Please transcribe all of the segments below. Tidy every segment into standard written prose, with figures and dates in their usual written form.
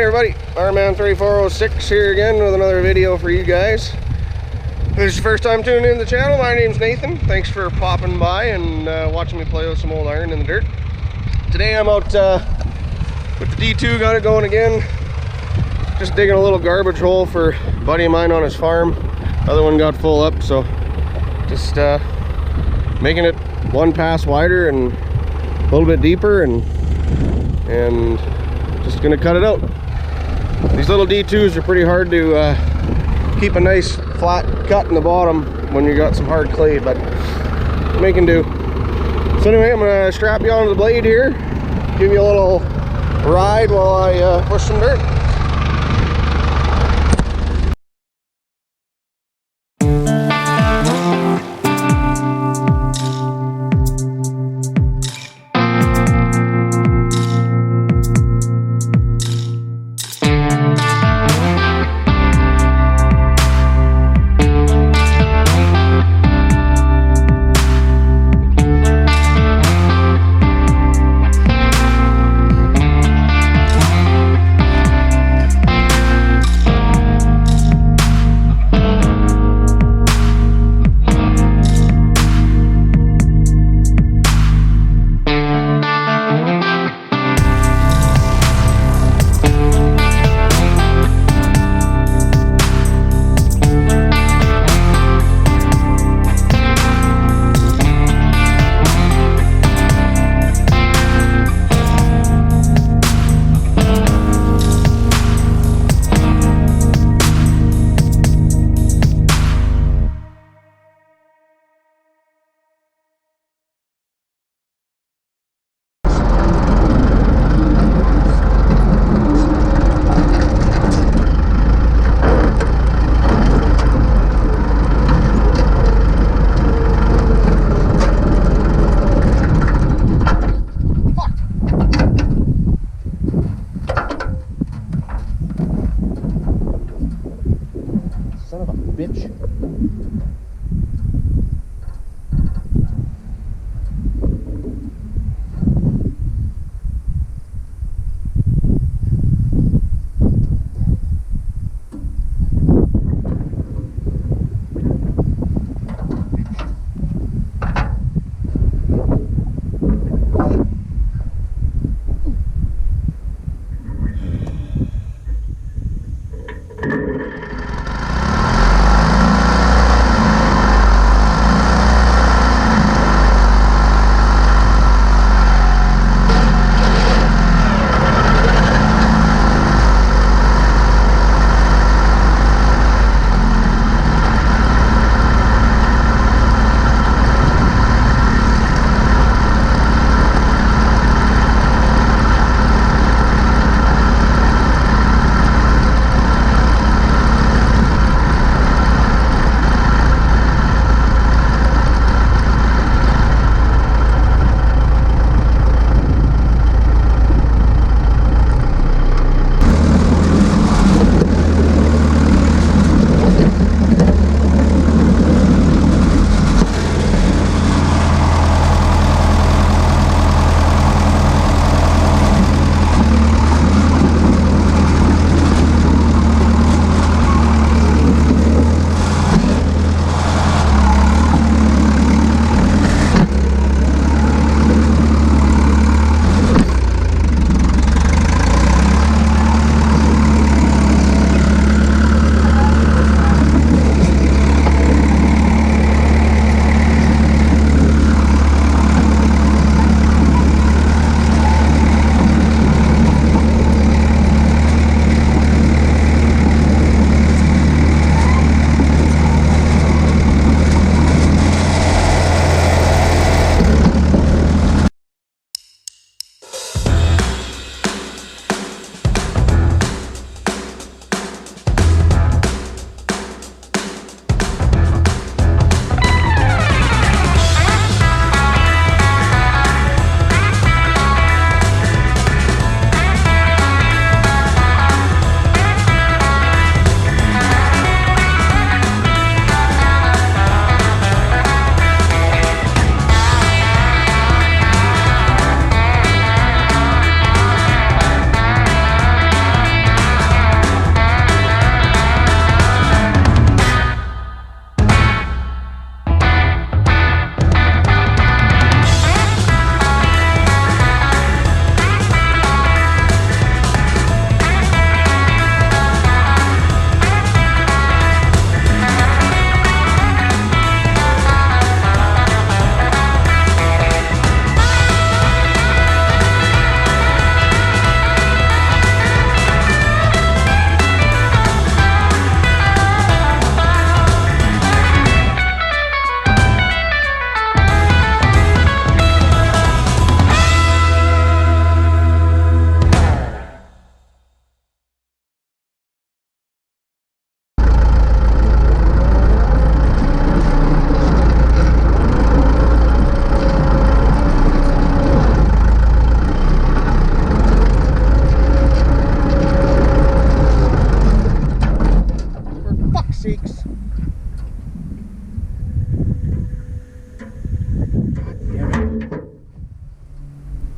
Hi everybody, Ironman3406 here again with another video for you guys. If this is your first time tuning in to the channel, my name's Nathan. Thanks for popping by and watching me play with some old iron in the dirt. Today I'm out with the D2, got it going again. Just digging a little garbage hole for a buddy of mine on his farm. Other one got full up, so just making it one pass wider and a little bit deeper and just gonna cut it out. These little D2s are pretty hard to keep a nice flat cut in the bottom when you got some hard clay, but making do. So anyway, I'm gonna strap you onto the blade here, give you a little ride while I push some dirt.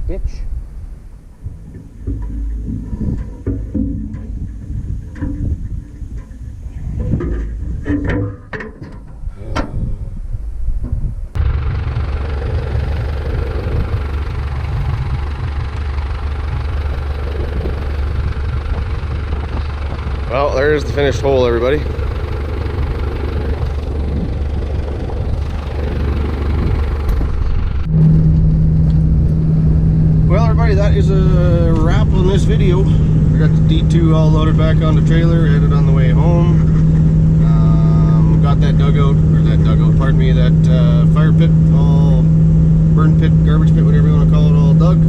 ditch. Well, there's the finished hole, everybody. Well, everybody, that is a wrap on this video. I got the D2 all loaded back on the trailer, headed on the way home. Got that that fire pit, all burn pit, garbage pit, whatever you want to call it, all dug.